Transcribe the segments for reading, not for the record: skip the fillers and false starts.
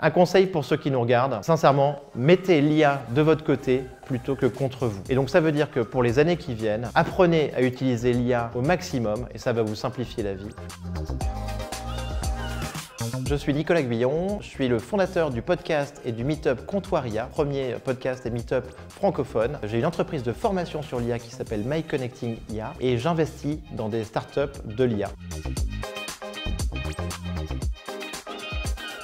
Un conseil pour ceux qui nous regardent, sincèrement, mettez l'IA de votre côté plutôt que contre vous. Et donc ça veut dire que pour les années qui viennent, apprenez à utiliser l'IA au maximum et ça va vous simplifier la vie. Je suis Nicolas Guillon, je suis le fondateur du podcast et du meet-up Comptoir IA, premier podcast et meet-up francophone. J'ai une entreprise de formation sur l'IA qui s'appelle My Connecting IA et j'investis dans des startups de l'IA.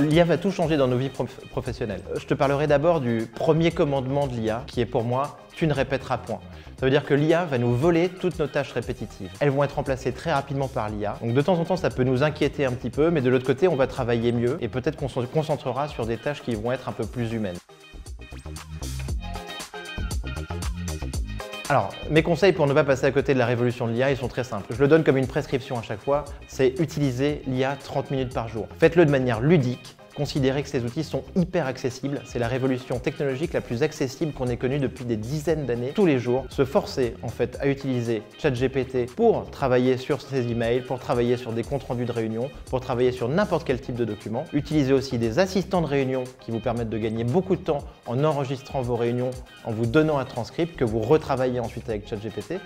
L'IA va tout changer dans nos vies professionnelles. Je te parlerai d'abord du premier commandement de l'IA qui est pour moi « tu ne répéteras point ». Ça veut dire que l'IA va nous voler toutes nos tâches répétitives. Elles vont être remplacées très rapidement par l'IA. Donc de temps en temps, ça peut nous inquiéter un petit peu, mais de l'autre côté, on va travailler mieux et peut-être qu'on se concentrera sur des tâches qui vont être un peu plus humaines. Alors, mes conseils pour ne pas passer à côté de la révolution de l'IA, ils sont très simples. Je le donne comme une prescription à chaque fois, c'est utiliser l'IA 30 minutes par jour. Faites-le de manière ludique. Considérez que ces outils sont hyper accessibles. C'est la révolution technologique la plus accessible qu'on ait connue depuis des dizaines d'années. Tous les jours, se forcer en fait à utiliser ChatGPT pour travailler sur ses emails, pour travailler sur des comptes rendus de réunion, pour travailler sur n'importe quel type de document. Utilisez aussi des assistants de réunion qui vous permettent de gagner beaucoup de temps en enregistrant vos réunions, en vous donnant un transcript que vous retravaillez ensuite avec ChatGPT.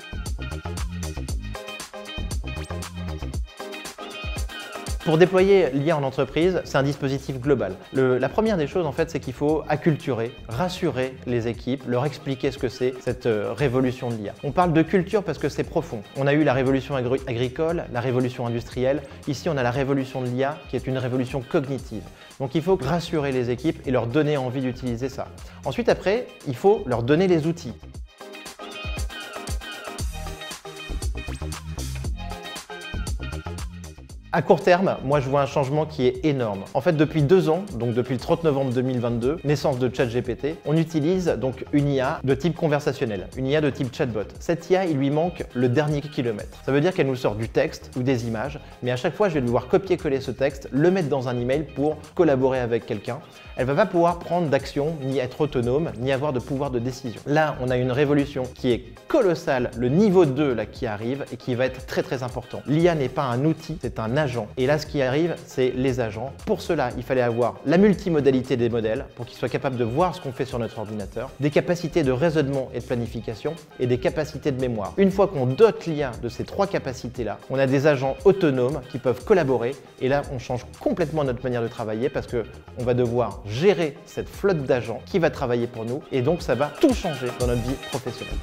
Pour déployer l'IA en entreprise, c'est un dispositif global. La première des choses, en fait, c'est qu'il faut acculturer, rassurer les équipes, leur expliquer ce que c'est cette révolution de l'IA. On parle de culture parce que c'est profond. On a eu la révolution agricole, la révolution industrielle. Ici, on a la révolution de l'IA qui est une révolution cognitive. Donc il faut rassurer les équipes et leur donner envie d'utiliser ça. Ensuite, après, il faut leur donner les outils. À court terme, moi je vois un changement qui est énorme. En fait, depuis 2 ans, donc depuis le 30 novembre 2022, naissance de ChatGPT, on utilise donc une IA de type conversationnel, une IA de type chatbot. Cette IA, il lui manque le dernier kilomètre. Ça veut dire qu'elle nous sort du texte ou des images, mais à chaque fois, je vais devoir copier-coller ce texte, le mettre dans un email pour collaborer avec quelqu'un. Elle ne va pas pouvoir prendre d'action, ni être autonome, ni avoir de pouvoir de décision. Là, on a une révolution qui est colossale, le niveau 2 là, qui arrive et qui va être très très important. L'IA n'est pas un outil, c'est un agent. Et là, ce qui arrive, c'est les agents. Pour cela, il fallait avoir la multimodalité des modèles pour qu'ils soient capables de voir ce qu'on fait sur notre ordinateur, des capacités de raisonnement et de planification et des capacités de mémoire. Une fois qu'on dote l'IA de ces 3 capacités-là, on a des agents autonomes qui peuvent collaborer et là, on change complètement notre manière de travailler parce qu'on va devoir gérer cette flotte d'agents qui va travailler pour nous et donc ça va tout changer dans notre vie professionnelle.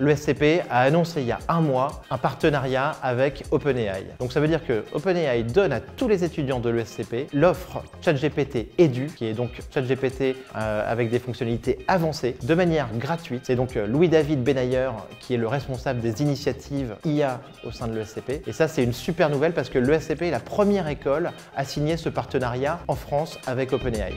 Le SCP a annoncé il y a 1 mois un partenariat avec OpenAI. Donc ça veut dire que OpenAI donne à tous les étudiants de l'ESCP l'offre ChatGPT Edu, qui est donc ChatGPT avec des fonctionnalités avancées, de manière gratuite. C'est donc Louis-David Benayer qui est le responsable des initiatives IA au sein de l'ESCP. Et ça, c'est une super nouvelle parce que l'ESCP est la première école à signer ce partenariat en France avec OpenAI.